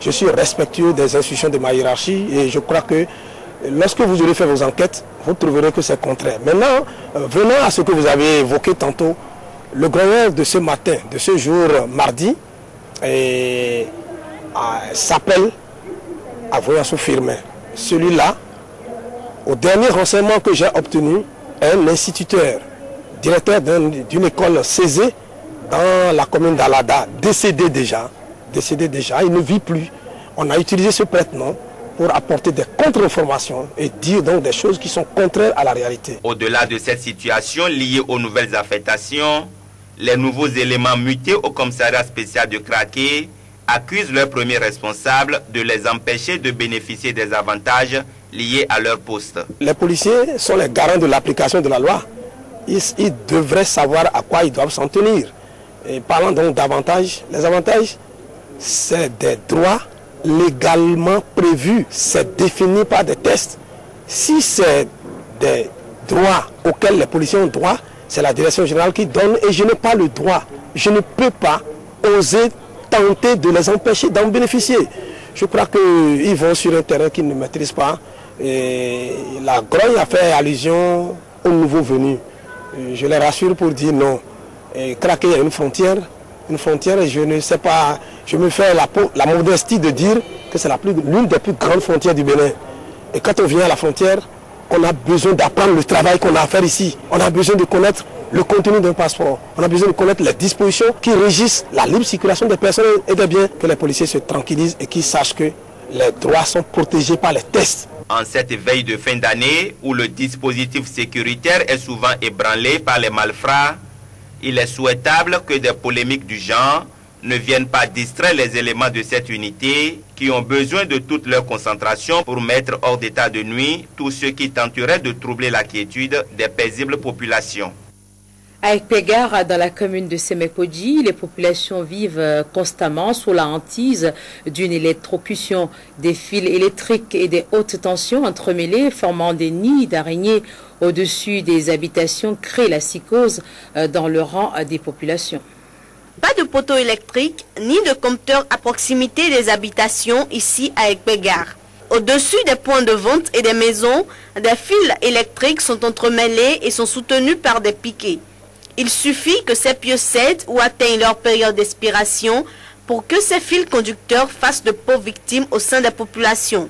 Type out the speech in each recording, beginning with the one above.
Je suis respectueux des instructions de ma hiérarchie et je crois que lorsque vous aurez fait vos enquêtes, vous trouverez que c'est contraire. Maintenant, venant à ce que vous avez évoqué tantôt, le grondeur de ce matin, de ce jour mardi, s'appelle à Voyansou-Firmin. Celui-là, au dernier renseignement que j'ai obtenu, est un instituteur, directeur d'une école Césée dans la commune d'Alada, décédé déjà, il ne vit plus. On a utilisé ce prête-nom pour apporter des contre-informations et dire donc des choses qui sont contraires à la réalité. Au-delà de cette situation liée aux nouvelles affectations, les nouveaux éléments mutés au commissariat spécial de Kraké accusent leurs premiers responsables de les empêcher de bénéficier des avantages liés à leur poste. Les policiers sont les garants de l'application de la loi. Ils devraient savoir à quoi ils doivent s'en tenir. Et parlant donc d'avantages, les avantages, c'est des droits légalement prévus. C'est défini par des tests. Si c'est des droits auxquels les policiers ont droit, c'est la direction générale qui donne et je n'ai pas le droit. Je ne peux pas oser tenter de les empêcher d'en bénéficier. Je crois qu'ils vont sur un terrain qu'ils ne maîtrisent pas. Et la grogne a fait allusion aux nouveaux venus. Je les rassure pour dire non. Kraké, il y a une frontière et je ne sais pas, je me fais la modestie de dire que c'est l'une des plus grandes frontières du Bénin. Et quand on vient à la frontière, on a besoin d'apprendre le travail qu'on a à faire ici. On a besoin de connaître le contenu d'un passeport. On a besoin de connaître les dispositions qui régissent la libre circulation des personnes et des biens. Que les policiers se tranquillisent et qu'ils sachent que les droits sont protégés par les tests. En cette veille de fin d'année, où le dispositif sécuritaire est souvent ébranlé par les malfrats, il est souhaitable que des polémiques du genre ne viennent pas distraire les éléments de cette unité qui ont besoin de toute leur concentration pour mettre hors d'état de nuit tous ceux qui tenteraient de troubler la quiétude des paisibles populations. À Ekpegar, dans la commune de Semekodji, les populations vivent constamment sous la hantise d'une électrocution. Des fils électriques et des hautes tensions entremêlées formant des nids d'araignées au-dessus des habitations créent la psychose dans le rang des populations. Pas de poteaux électriques ni de compteurs à proximité des habitations ici à Ekpegar. Au-dessus des points de vente et des maisons, des fils électriques sont entremêlés et sont soutenus par des piquets. Il suffit que ces pieux cèdent ou atteignent leur période d'expiration pour que ces fils conducteurs fassent de pauvres victimes au sein des populations.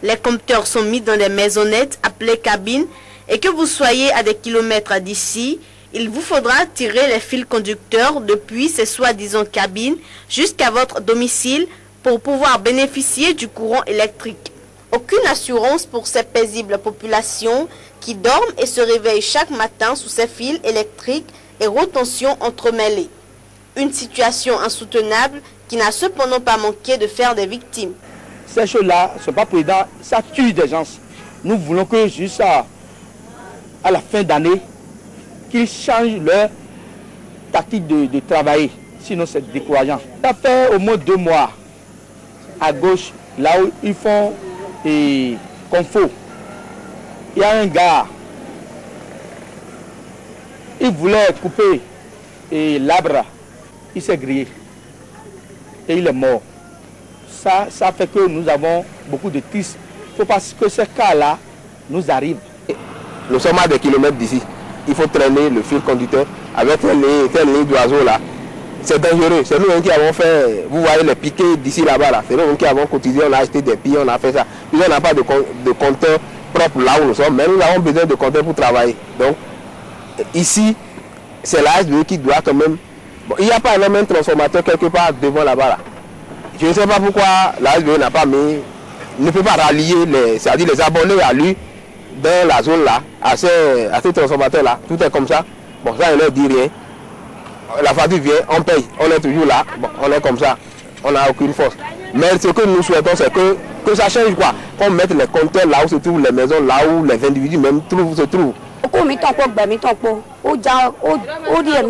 Les compteurs sont mis dans des maisonnettes appelées cabines et que vous soyez à des kilomètres d'ici, il vous faudra tirer les fils conducteurs depuis ces soi-disant cabines jusqu'à votre domicile pour pouvoir bénéficier du courant électrique. Aucune assurance pour ces paisibles populations qui dorment et se réveillent chaque matin sous ces fils électriques et retentions entremêlées. Une situation insoutenable qui n'a cependant pas manqué de faire des victimes. Ces choses-là, ce n'est pas prudent, ça tue des gens. Nous voulons que juste à la fin d'année, qu'ils changent leur tactique de travailler. Sinon, c'est décourageant. Ça fait au moins 2 mois à gauche, là où ils font confort. Il y a un gars, il voulait couper l'arbre, il s'est grillé et il est mort. Ça fait que nous avons beaucoup de tristes. Il ne faut pas que ce cas-là nous arrive. Nous sommes à des kilomètres d'ici. Il faut traîner le fil conducteur avec une ligne d'oiseau là. C'est dangereux. C'est nous qui avons fait, vous voyez les piquets d'ici là-bas là. C'est nous qui avons cotisé, on a acheté des pieds, on a fait ça. Puis on n'a pas de compteur propre là où nous sommes, mais nous avons besoin de compteur pour travailler. Donc ici, c'est la SDE qui doit quand même. Bon, il n'y a pas un même transformateur quelque part devant là-bas là. Je ne sais pas pourquoi la SDE n'a pas mis, ne peut pas rallier c'est-à-dire les abonnés à lui dans la zone là, à ces transformateurs là. Tout est comme ça. Bon, ça, il ne dit rien. La facture vient, on paye, on est toujours là, bon, on est comme ça, on n'a aucune force. Mais ce que nous souhaitons, c'est que ça change quoi, qu'on mette les compteurs là où se trouvent les maisons, là où les individus même se trouvent.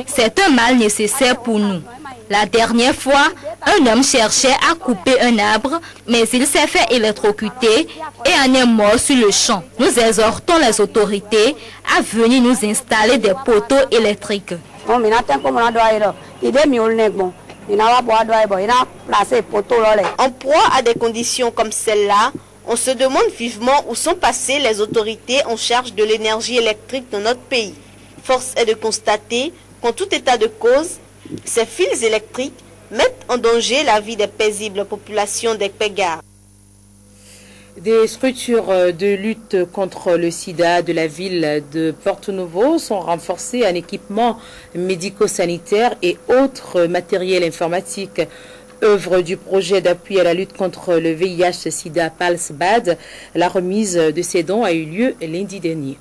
C'est un mal nécessaire pour nous. La dernière fois, un homme cherchait à couper un arbre, mais il s'est fait électrocuter et en est mort sur le champ. Nous exhortons les autorités à venir nous installer des poteaux électriques. En proie à des conditions comme celle-là, on se demande vivement où sont passées les autorités en charge de l'énergie électrique dans notre pays. Force est de constater qu'en tout état de cause, ces fils électriques mettent en danger la vie des paisibles populations d'Ekpeggar. Des structures de lutte contre le sida de la ville de Porto Novo sont renforcées en équipements médico-sanitaires et autres matériels informatiques. Œuvre du projet d'appui à la lutte contre le VIH-Sida PALSBAD, la remise de ces dons a eu lieu lundi dernier.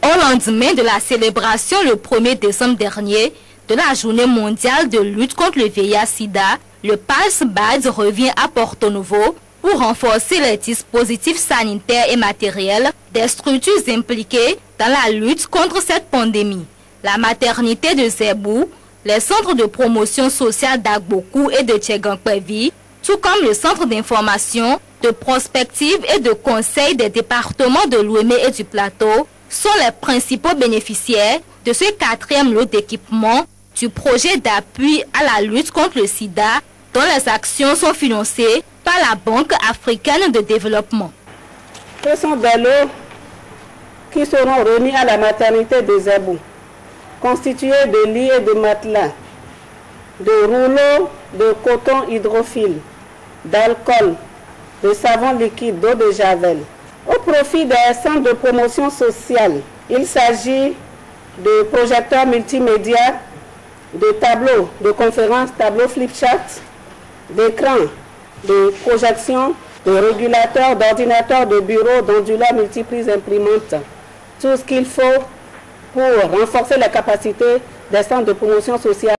Au lendemain de la célébration le 1er décembre dernier de la journée mondiale de lutte contre le VIH-Sida, le PALSBAD revient à Porto Novo pour renforcer les dispositifs sanitaires et matériels des structures impliquées dans la lutte contre cette pandémie. La maternité de Zebou, les centres de promotion sociale d'Agbokou et de Tchegankpevi, tout comme le centre d'information, de prospective et de conseil des départements de l'Ouémé et du Plateau, sont les principaux bénéficiaires de ce 4e lot d'équipement du projet d'appui à la lutte contre le sida, dont les actions sont financées par la Banque africaine de développement. Ce sont des lots qui seront remis à la maternité de Zebou, constitués de lits et de matelas, de rouleaux de coton hydrophile, d'alcool, de savon liquide, d'eau de javel. Au profit des centres de promotion sociale, il s'agit de projecteurs multimédia, de tableaux de conférences, tableaux flipchart, d'écrans de projection, de régulateurs, d'ordinateurs de bureau, d'onduleurs multiprises imprimantes. Tout ce qu'il faut pour renforcer la capacité des centres de promotion sociale.